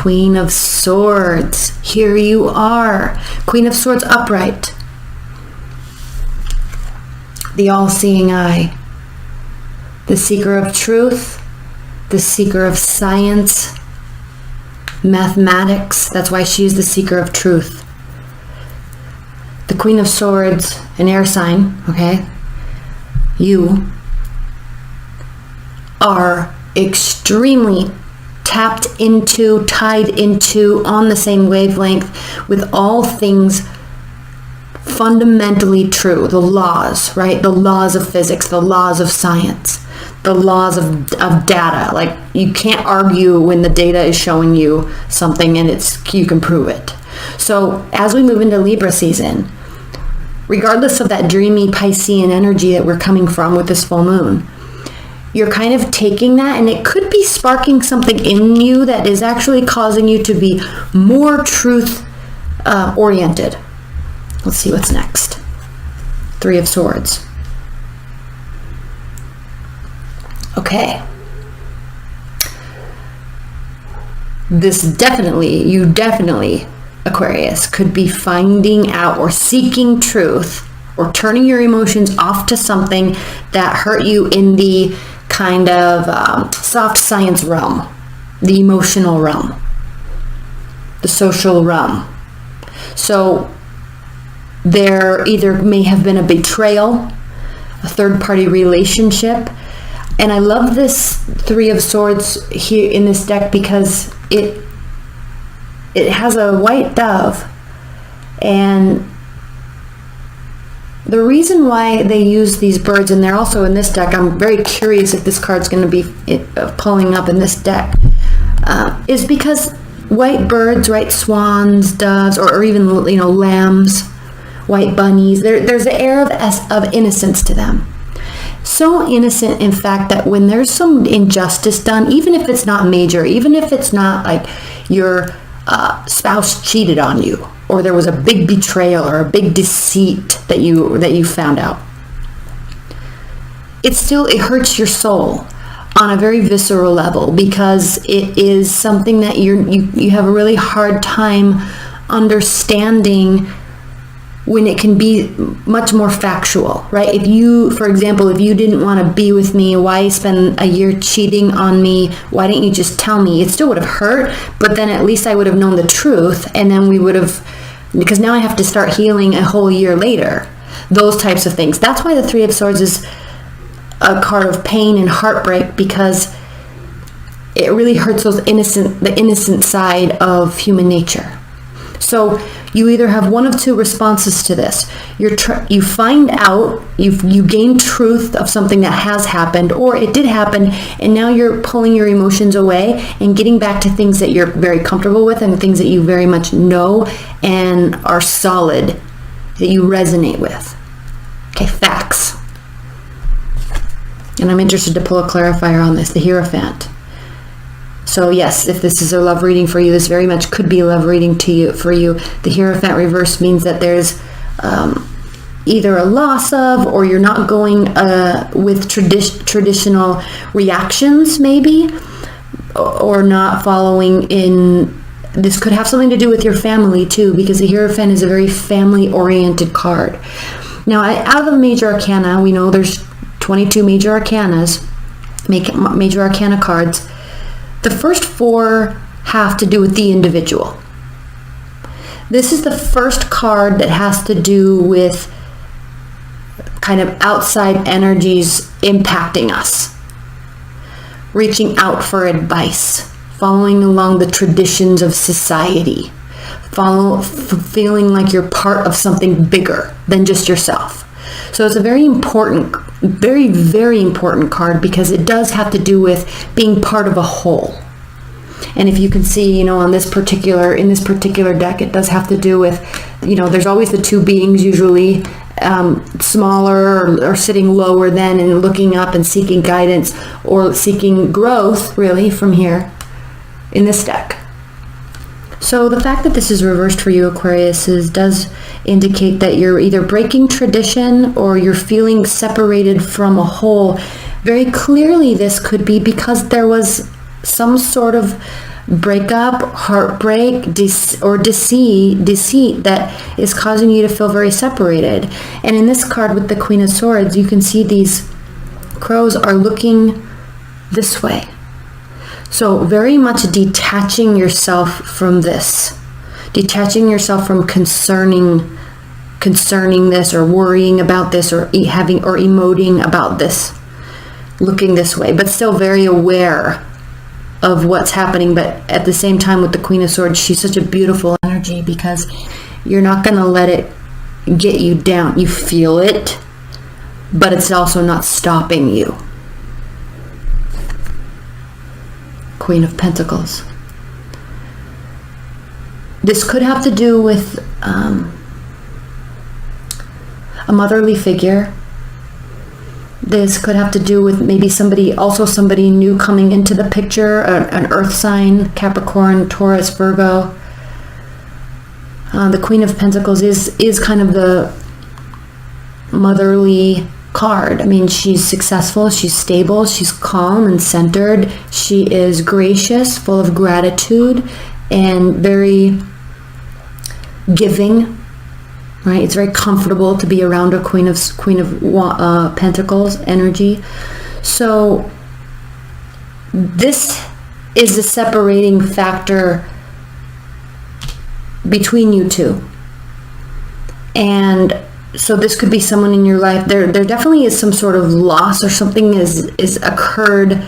Queen of Swords. Here you are. Queen of Swords upright. The all-seeing eye. The seeker of truth. The seeker of science. Mathematics. That's why she is the seeker of truth. The Queen of Swords, an air sign, okay? You are extremely tapped into, tied into, on the same wavelength with all things fundamentally true. The laws, right? The laws of physics, the laws of science, the laws of data. Like, you can't argue when the data is showing you something and you can prove it. So as we move into Libra season, regardless of that dreamy Piscean energy that we're coming from with this full moon, you're kind of taking that, and it could be sparking something in you that is actually causing you to be more truth oriented. Let's see what's next. Three of Swords. Okay. You definitely, Aquarius, could be finding out or seeking truth or turning your emotions off to something that hurt you in the kind of soft science realm, the emotional realm, the social realm. So there either may have been a betrayal, a third-party relationship. And I love this Three of Swords here in this deck because it has a white dove, and the reason why they use these birds, and they're also in this deck, I'm very curious if this card's going to be pulling up in this deck, is because white birds, right, swans, doves, or even, lambs, white bunnies, there's an air of innocence to them. So innocent, in fact, that when there's some injustice done, even if it's not major, even if it's not like your spouse cheated on you, or there was a big betrayal or a big deceit that you found out, it hurts your soul on a very visceral level, because it is something that you have a really hard time understanding when it can be much more factual, right? If you, for example, if you didn't want to be with me, why spend a year cheating on me? Why didn't you just tell me? It still would have hurt, but then at least I would have known the truth, and then we would have, because now I have to start healing a whole year later. Those types of things. That's why the Three of Swords is a card of pain and heartbreak, because it really hurts the innocent side of human nature. So you either have one of two responses to this. You find out, you gain truth of something that has happened, or it did happen, and now you're pulling your emotions away and getting back to things that you're very comfortable with and things that you very much know and are solid, that you resonate with. Okay, facts. And I'm interested to pull a clarifier on this, the Hierophant. So yes, if this is a love reading for you, this very much could be a love reading for you. The Hierophant reverse means that there's either a loss of, or you're not going with traditional reactions, maybe, or not following in. This could have something to do with your family too, because the Hierophant is a very family-oriented card. Now, out of the major arcana, we know there's 22 major arcanas, major arcana cards. The first 4 have to do with the individual. This is the first card that has to do with kind of outside energies impacting us. Reaching out for advice, following along the traditions of society, feeling like you're part of something bigger than just yourself. So it's a very important, very, very important card, because it does have to do with being part of a whole. And if you can see, in this particular deck, it does have to do with, there's always the two beings usually, smaller or sitting lower than, and looking up and seeking guidance or seeking growth, really, from here in this deck. So the fact that this is reversed for you, Aquarius, does indicate that you're either breaking tradition or you're feeling separated from a whole. Very clearly, this could be because there was some sort of breakup, heartbreak, or deceit that is causing you to feel very separated. And in this card with the Queen of Swords, you can see these crows are looking this way. So very much detaching yourself from this, detaching yourself from concerning this, or worrying about this, or emoting about this, looking this way, but still very aware of what's happening. But at the same time, with the Queen of Swords, she's such a beautiful energy, because you're not going to let it get you down. You feel it, but it's also not stopping you. Queen of Pentacles. This could have to do with a motherly figure. This could have to do with maybe somebody new coming into the picture, an earth sign, Capricorn, Taurus, Virgo. The Queen of Pentacles is kind of the motherly card. I mean, she's successful, she's stable, she's calm and centered. She is gracious, full of gratitude, and very giving. Right? It's very comfortable to be around a Queen of Pentacles energy. So this is a separating factor between you two. And so this could be someone in your life. There definitely is some sort of loss, or something is occurred.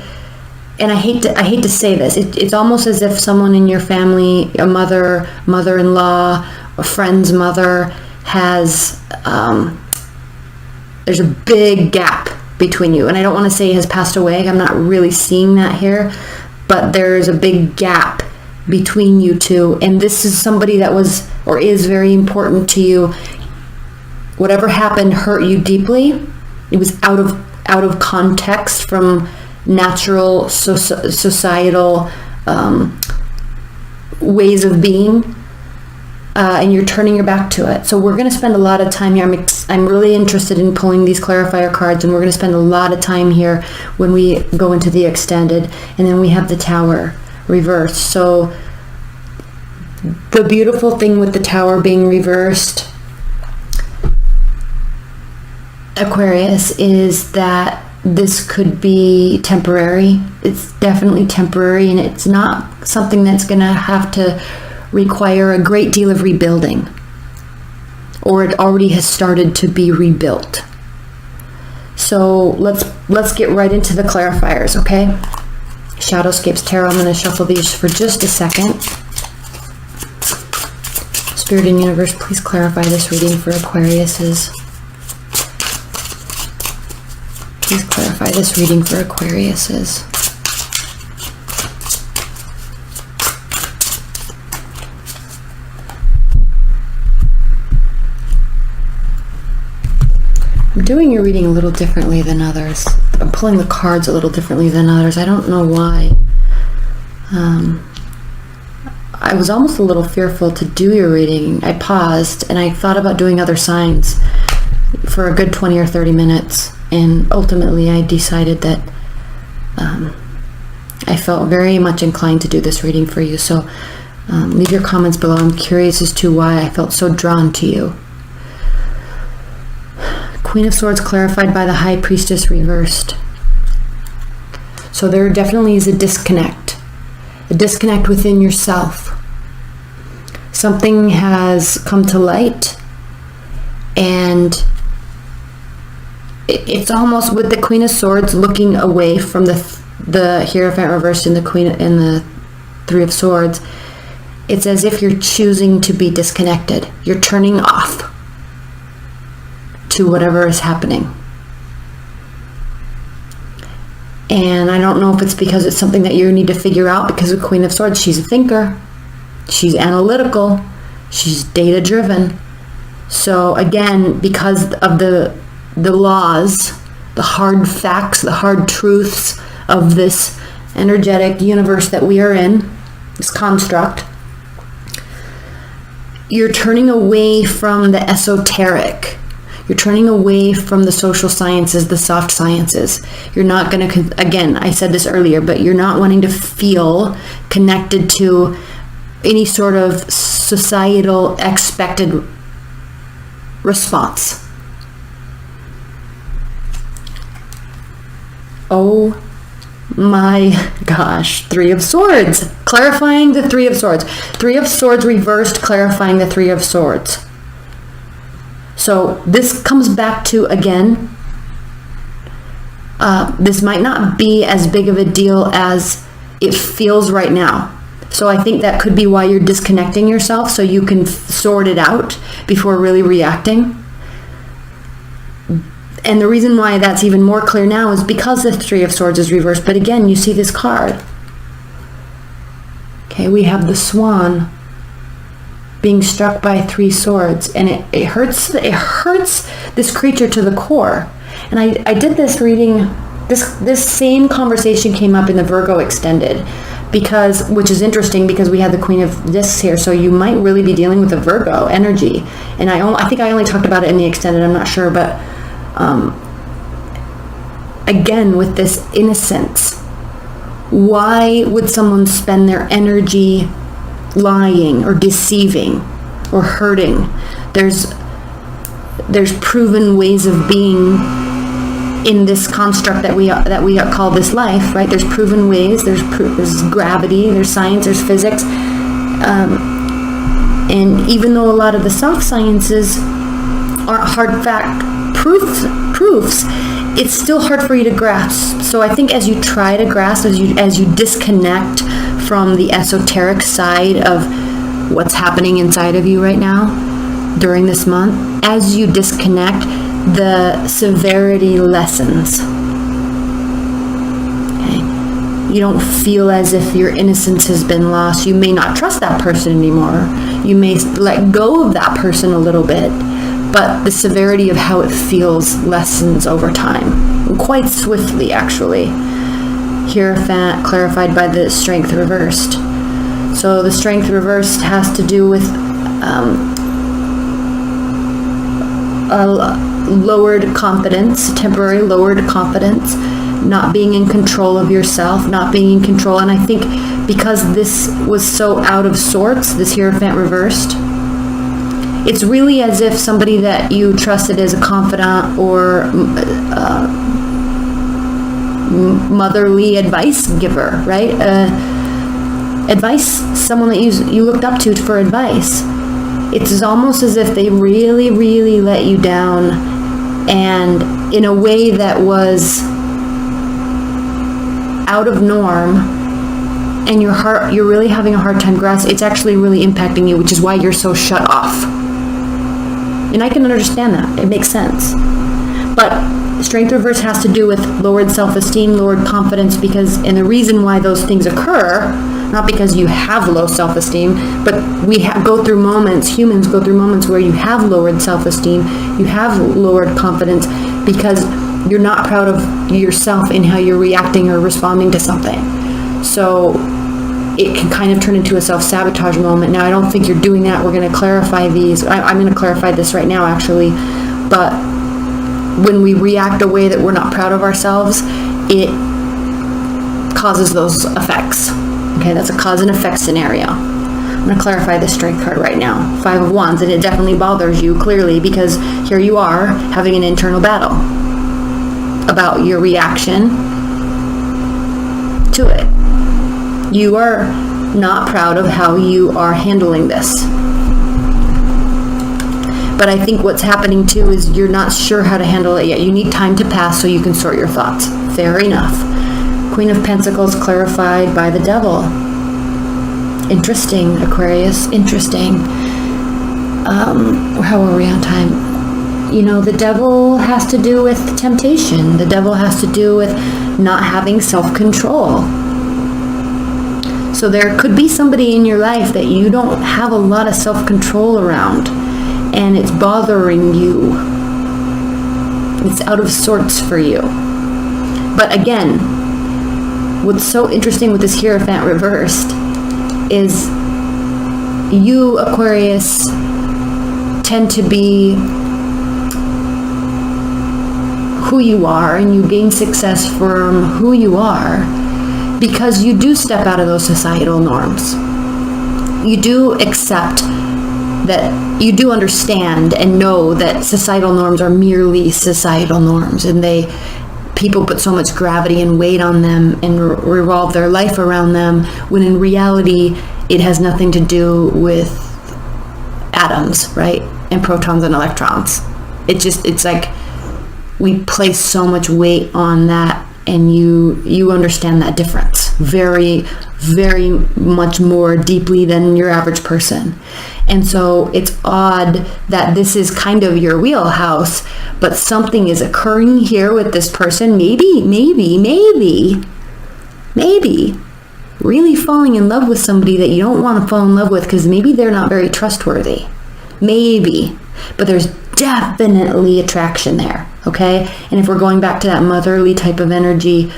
And I hate to say this. It's almost as if someone in your family, a mother-in-law, a friend's mother, has there's a big gap between you. And I don't want to say has passed away. I'm not really seeing that here, but there's a big gap between you two. And this is somebody that was or is very important to you. Whatever happened hurt you deeply. It was out of context from natural societal ways of being. And you're turning your back to it. So we're going to spend a lot of time here. I'm really interested in pulling these clarifier cards, and we're going to spend a lot of time here when we go into the extended. And then we have the Tower reversed. So the beautiful thing with the Tower being reversed, Aquarius, is that this could be temporary. It's definitely temporary, and it's not something that's going to have to require a great deal of rebuilding, or it already has started to be rebuilt. So let's get right into the clarifiers, okay? Shadowscapes Tarot. I'm going to shuffle these for just a second. Spirit and Universe, please clarify this reading for Aquariuses. Please clarify this reading for Aquariuses. I'm doing your reading a little differently than others. I'm pulling the cards a little differently than others. I don't know why. I was almost a little fearful to do your reading. I paused and I thought about doing other signs for a good 20 or 30 minutes. And ultimately I decided that I felt very much inclined to do this reading for you. So leave your comments below. I'm curious as to why I felt so drawn to you. Queen of Swords clarified by the High Priestess reversed. So there definitely is a disconnect within yourself. Something has come to light, and it's almost with the Queen of Swords looking away from the Hierophant reversed and the Three of Swords. It's as if you're choosing to be disconnected. You're turning off to whatever is happening. And I don't know if it's because it's something that you need to figure out, because the Queen of Swords, she's a thinker, she's analytical, she's data driven. So again, because of the laws, the hard facts, the hard truths of this energetic universe that we are in, this construct, you're turning away from the esoteric. You're turning away from the social sciences, the soft sciences. You're not going to, again, I said this earlier, but you're not wanting to feel connected to any sort of societal expected response. Oh my gosh, Three of Swords. Clarifying the Three of Swords. Three of Swords reversed, clarifying the Three of Swords. So this comes back to, again, this might not be as big of a deal as it feels right now. So I think that could be why you're disconnecting yourself, so you can sort it out before really reacting. And the reason why that's even more clear now is because the Three of Swords is reversed. But again, you see this card. Okay, we have the Swan being struck by three swords, and it hurts this creature to the core. And I did this reading, this same conversation came up in the Virgo extended, which is interesting because we had the Queen of Discs here, so you might really be dealing with a Virgo energy. And I think I only talked about it in the extended, I'm not sure, but again, with this innocence, why would someone spend their energy lying or deceiving or hurting? There's proven ways of being in this construct that we call this life, right? There's proven ways. There's gravity. There's science. There's physics. And even though a lot of the soft sciences aren't hard fact proofs, it's still hard for you to grasp. So I think as you try to grasp, as you disconnect from the esoteric side of what's happening inside of you right now during this month, as you disconnect, the severity lessens. Okay? You don't feel as if your innocence has been lost. You may not trust that person anymore. You may let go of that person a little bit, but the severity of how it feels lessens over time, quite swiftly actually. Hierophant clarified by the Strength reversed. So the Strength reversed has to do with a lowered confidence, temporary lowered confidence, not being in control of yourself, not being in control. And I think because this was so out of sorts, this Hierophant reversed, it's really as if somebody that you trusted as a confidant or motherly advice giver, right? Someone that you looked up to for advice. It's almost as if they really, really let you down, and in a way that was out of norm, and you're really having a hard time grasping. It's actually really impacting you, which is why you're so shut off. And I can understand that. It makes sense. But Strength reverse has to do with lowered self-esteem, lowered confidence, and the reason why those things occur, not because you have low self-esteem, but humans go through moments where you have lowered self-esteem, you have lowered confidence, because you're not proud of yourself in how you're reacting or responding to something. So it can kind of turn into a self-sabotage moment. Now, I don't think you're doing that. We're going to clarify these. I'm going to clarify this right now, actually. But when we react a way that we're not proud of ourselves, it causes those effects. Okay, that's a cause and effect scenario. I'm going to clarify the Strength card right now. 5 of Wands, and it definitely bothers you, clearly, because here you are having an internal battle about your reaction to it. You are not proud of how you are handling this. But I think what's happening too is you're not sure how to handle it yet. You need time to pass so you can sort your thoughts. Fair enough. Queen of Pentacles clarified by the Devil. Interesting, Aquarius. Interesting. How are we on time? You know, the Devil has to do with temptation. The Devil has to do with not having self-control. So there could be somebody in your life that you don't have a lot of self-control around, and it's bothering you. It's out of sorts for you. But again, what's so interesting with this Hierophant reversed is you, Aquarius, tend to be who you are and you gain success from who you are, because you do step out of those societal norms. You do accept that, you do understand and know that societal norms are merely societal norms, and people put so much gravity and weight on them and revolve their life around them, when in reality it has nothing to do with atoms, right? And protons and electrons. It's like we place so much weight on that, and you understand that difference very, very much more deeply than your average person. And so it's odd that this is kind of your wheelhouse, but something is occurring here with this person, maybe really falling in love with somebody that you don't want to fall in love with, because maybe they're not very trustworthy. Maybe. But there's definitely attraction there, okay? And if we're going back to that motherly type of energy,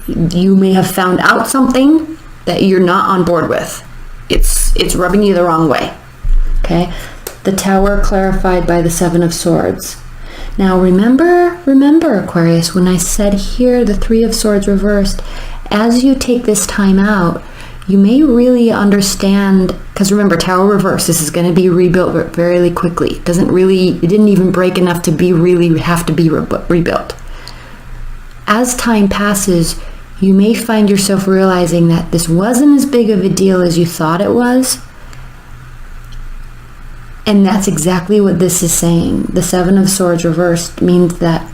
you may have found out something that you're not on board with. It's rubbing you the wrong way, okay? The Tower clarified by the Seven of Swords. Now remember, Aquarius, when I said here the Three of Swords reversed, as you take this time out, you may really understand, because remember, Tower reversed, this is going to be rebuilt very quickly. It didn't even break enough to have to be rebuilt. As time passes, you may find yourself realizing that this wasn't as big of a deal as you thought it was. And that's exactly what this is saying. The Seven of Swords reversed means that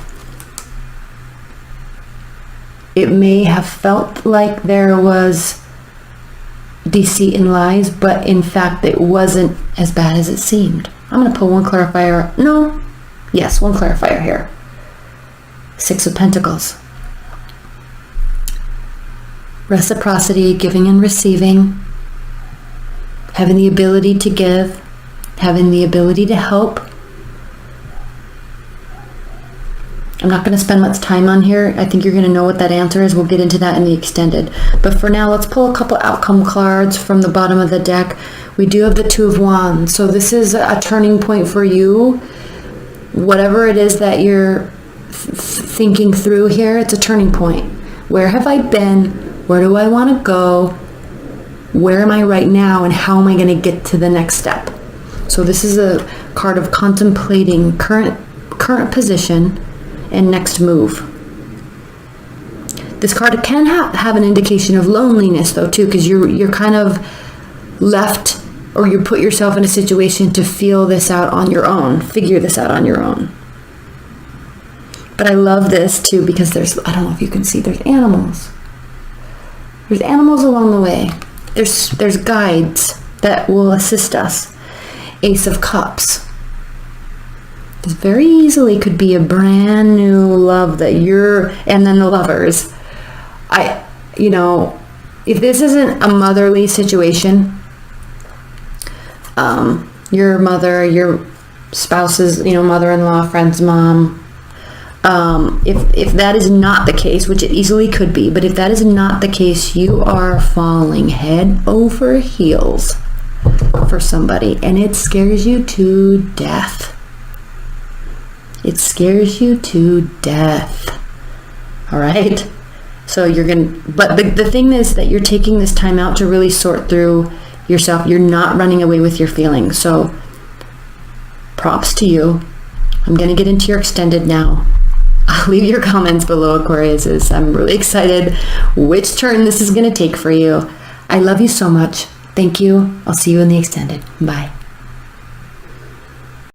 it may have felt like there was deceit and lies, but in fact it wasn't as bad as it seemed. I'm going to pull one clarifier. One clarifier here. Six of Pentacles. Reciprocity, giving and receiving, having the ability to give, having the ability to help. I'm not going to spend much time on here. I think you're going to know what that answer is. We'll get into that in the extended. But for now, let's pull a couple outcome cards from the bottom of the deck. We do have the Two of Wands. So this is a turning point for you. Whatever it is that you're thinking through here, it's a turning point. Where have I been? Where do I want to go? Where am I right now? And how am I going to get to the next step? So this is a card of contemplating current position and next move. This card can have an indication of loneliness though too, because you're kind of left, or you put yourself in a situation to feel this out on your own, figure this out on your own. But I love this too, because I don't know if you can see, there's animals. There's animals along the way. There's guides that will assist us. Ace of Cups. This very easily could be a brand new love that and then the lovers. If this isn't a motherly situation, your mother, your spouse's, mother-in-law, friend's mom, if that is not the case, which it easily could be, but if that is not the case, you are falling head over heels for somebody, and it scares you to death. It scares you to death. All right? So but the thing is that you're taking this time out to really sort through yourself. You're not running away with your feelings. So props to you. I'm going to get into your extended now. I'll leave your comments below, Aquariuses. I'm really excited which turn this is going to take for you. I love you so much. Thank you. I'll see you in the extended. Bye.